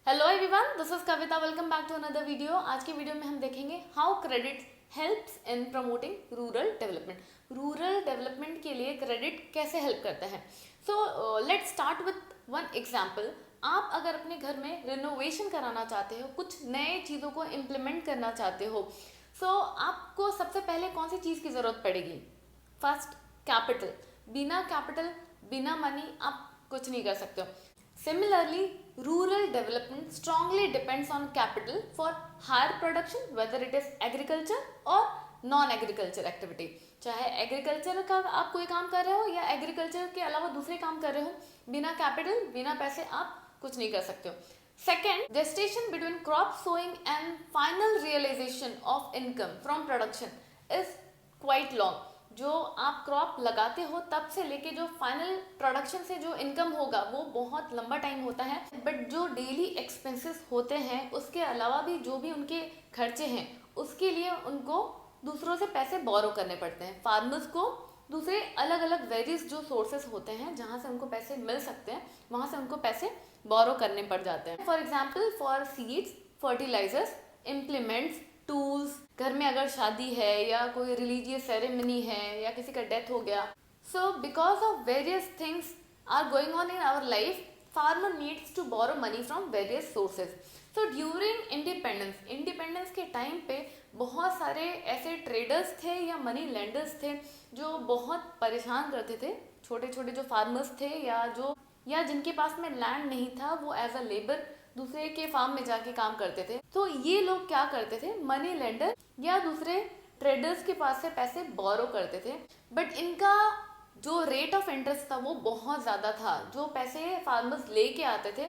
Hello everyone, this is Kavita. Welcome back to another video. आज की video में हम देखेंगे how credit helps in promoting rural development. Rural development के लिए क्रेडिट कैसे हेल्प करता है। So let's start with one example. आप अगर अपने घर में रिनोवेशन कराना चाहते हो, कुछ नए चीज़ों को इम्प्लीमेंट करना चाहते हो, आपको सबसे पहले कौन सी चीज़ की ज़रूरत पड़ेगी? First, capital. बिना कैपिटल, बिना मनी आप कुछ नहीं कर सकते हो। Similarly, rural development strongly depends on capital for higher production, whether it is agriculture or non-agriculture activity. चाहे एग्रीकल्चर का आप कोई काम कर रहे हो या एग्रीकल्चर के अलावा दूसरे काम कर रहे हो, बिना कैपिटल, बिना पैसे आप कुछ नहीं कर सकते हो। Second, gestation between crop sowing and final realization of income from production is quite long. जो आप क्रॉप लगाते हो तब से लेके जो फाइनल प्रोडक्शन से जो इनकम होगा वो बहुत लंबा टाइम होता है। बट जो डेली एक्सपेंसेस होते हैं उसके अलावा भी जो भी उनके खर्चे हैं उसके लिए उनको दूसरों से पैसे बोरो करने पड़ते हैं। फार्मर्स को दूसरे अलग अलग वेरियस जो सोर्सेस होते हैं जहाँ से उनको पैसे मिल सकते हैं वहाँ से उनको पैसे बोरो करने पड़ जाते हैं। For example, for seeds, fertilisers, implements, tools, घर में अगर शादी है या कोई रिलीजियस सेरेमनी है या किसी का डेथ हो गया, so because of various things are going on in our life, farmer needs to borrow money from various sources. So during independence के टाइम पे बहुत सारे ऐसे ट्रेडर्स थे या मनी लेंडर्स थे जो बहुत परेशान करते थे छोटे छोटे जो फार्मर्स थे या जिनके पास में लैंड नहीं था, वो एज अ लेबर दूसरे के फार्म में जाके काम करते थे। तो ये लोग क्या करते थे, मनी लेंडर या दूसरे ट्रेडर्स के पास से पैसे बोरो करते थे। बट इनका जो रेट ऑफ इंटरेस्ट था वो बहुत ज़्यादा था। जो पैसे फार्मर्स लेके आते थे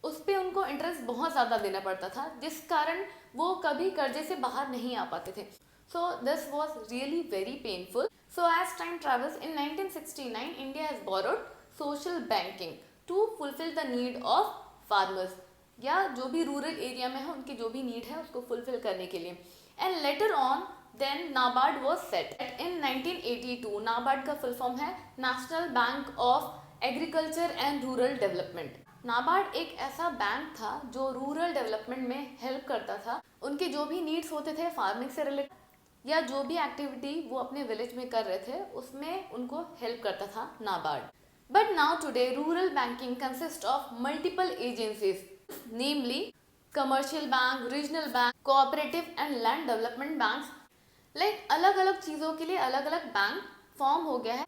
उस पर उनको इंटरेस्ट बहुत ज़्यादा देना पड़ता था, जिस कारण वो कभी कर्जे से बाहर नहीं आ पाते थे। So this was really very painful. So as time travels, in 1969 India has borrowed social banking to fulfil the need of farmers, या जो भी रूरल एरिया में है उनकी जो भी नीड है उसको फुलफिल करने के लिए। And later on then NABARD was set in 1982। NABARD का फुल फॉर्म है National Bank of Agriculture and Rural Development. NABARD एक ऐसा बैंक था जो रूरल डेवलपमेंट में हेल्प करता था। उनके जो भी नीड्स होते थे फार्मिंग से रिलेटेड या जो भी एक्टिविटी वो अपने विलेज में कर रहे थे उसमें उनको हेल्प करता था NABARD. But now today rural banking consists of multiple agencies, namely commercial bank, regional bank, cooperative and land development banks. Like अलग अलग चीज़ों के लिए अलग अलग बैंक फॉर्म हो गया है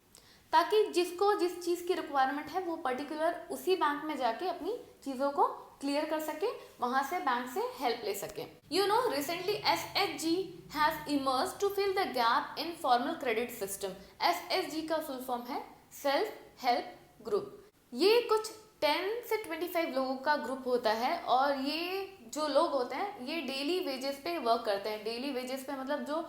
ताकि जिसको जिस चीज़ की रिक्वायरमेंट है वो पर्टिकुलर उसी बैंक में जाके अपनी चीज़ों को क्लियर कर सके, वहाँ से बैंक से हेल्प ले सके। You know, recently SHG has emerged to fill the gap in formal credit system. SHG का फुल फॉर्म है सेल्फ हेल्प ग्रुप। ये कुछ 10 से 25 लोगों का ग्रुप होता है और ये जो लोग होते हैं ये डेली वेजेस पे वर्क करते हैं। डेली वेजेस पे मतलब जो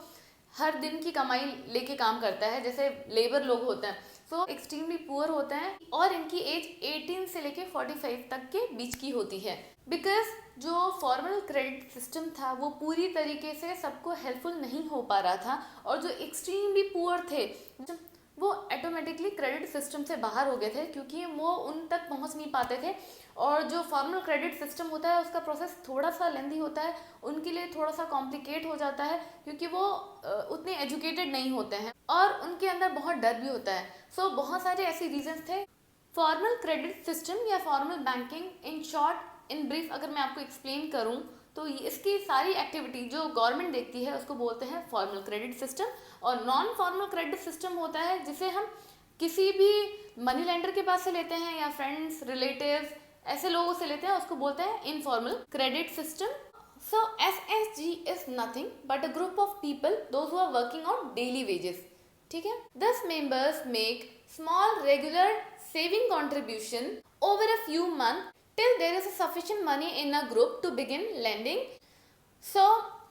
हर दिन की कमाई लेके काम करता है, जैसे लेबर लोग होते हैं। सो एक्सट्रीमली पुअर होते हैं और इनकी एज 18 से लेके 45 तक के बीच की होती है। बिकॉज जो फॉर्मल क्रेडिट सिस्टम था वो पूरी तरीके से सबको हेल्पफुल नहीं हो पा रहा था और जो एक्सट्रीमली पुअर थे वो ऑटोमेटिकली क्रेडिट सिस्टम से बाहर हो गए थे क्योंकि वो उन तक पहुंच नहीं पाते थे। और जो फॉर्मल क्रेडिट सिस्टम होता है उसका प्रोसेस थोड़ा सा लेंदी होता है, उनके लिए थोड़ा सा कॉम्प्लिकेट हो जाता है क्योंकि वो उतने एजुकेटेड नहीं होते हैं और उनके अंदर बहुत डर भी होता है। सो बहुत सारे ऐसे रीजंस थे। फॉर्मल क्रेडिट सिस्टम या formal banking, in short, in brief अगर मैं आपको एक्सप्लेन करूँ तो इसकी सारी एक्टिविटी जो गवर्नमेंट देखती है उसको बोलते हैं फॉर्मल क्रेडिट सिस्टम। और नॉन फॉर्मल क्रेडिट सिस्टम होता है जिसे हम किसी भी मनी लेंडर के पास से लेते हैं या फ्रेंड्स, रिलेटिव्स, ऐसे लोगों से लेते हैं, उसको बोलते हैं informal credit system. So SHG is nothing but a group of people those who are working on daily wages. ठीक है, this members make small regular saving contribution over a few month till there is a sufficient money in a group to begin lending. So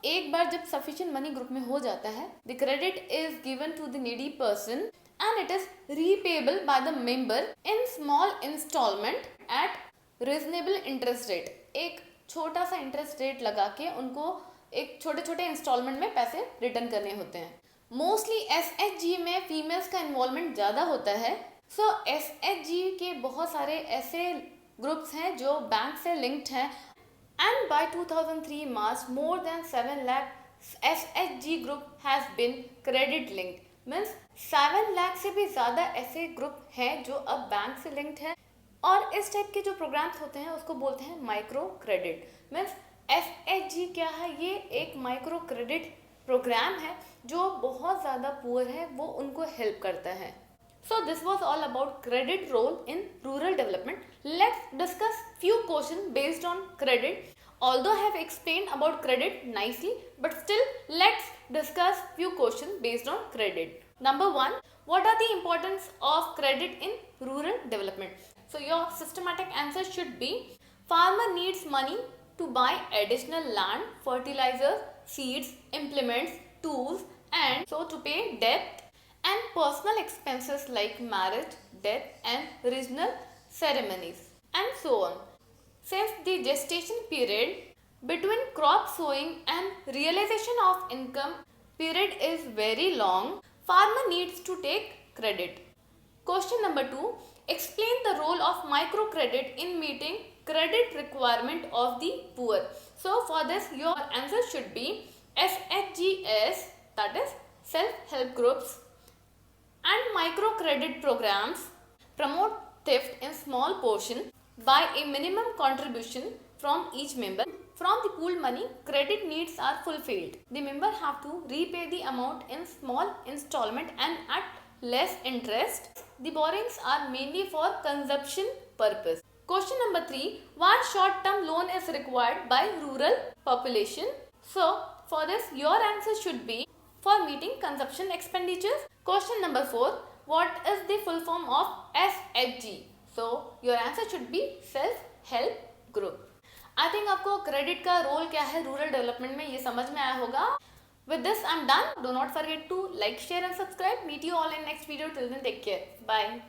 एक बार जब sufficient money group में हो जाता है, the credit is given to the needy person and it is repayable by the member in small installment at reasonable interest rate. एक छोटा सा interest rate लगा के उनको एक छोटे छोटे इंस्टॉलमेंट में पैसे रिटर्न करने होते हैं। मोस्टली SHG में फीमेल्स का इन्वॉल्वमेंट ज़्यादा होता है। सो SHG के बहुत सारे ऐसे ग्रुप्स हैं जो बैंक से लिंक्ड हैं And by 2003 March, more than 7 lakh SHG group has been credit linked. Means 7 lakh से भी ज़्यादा ऐसे ग्रुप हैं जो अब बैंक से लिंक्ड हैं, और इस टाइप के जो प्रोग्राम्स होते हैं उसको बोलते हैं माइक्रो क्रेडिट। मीन्स SHG क्या है? ये एक माइक्रो क्रेडिट प्रोग्राम है जो बहुत ज़्यादा पुअर है वो उनको हेल्प करता है। So this was all about credit role in rural development. Let's discuss few questions based on credit. Although I have explained about credit nicely, but still let's discuss few questions based on credit. Number 1, what are the importance of credit in rural development? So your systematic answer should be: farmer needs money to buy additional land, fertilizers, seeds, implements, tools, and so to pay debt and personal expenses like marriage, death and regional ceremonies and so on. Since the gestation period between crop sowing and realization of income period is very long, farmer needs to take credit. Question number 2, explain the role of microcredit in meeting credit requirement of the poor. So for this your answer should be SHGs, that is self-help groups, and microcredit programs promote theft in small portion by a minimum contribution from each member. From the pooled money, credit needs are fulfilled. The member have to repay the amount in small installment and at less interest. The borrowings are mainly for consumption purpose. Question number 3, why short-term loan is required by rural population? So for this your answer should be for meeting consumption expenditures. Question number 4, what is the full form of SHG? So your answer should be self help group. I think आपको credit का role क्या है rural development में ये समझ में आया होगा. With this I'm done. Do not forget to like, share and subscribe. Meet you all in next video. Till then, take care. Bye.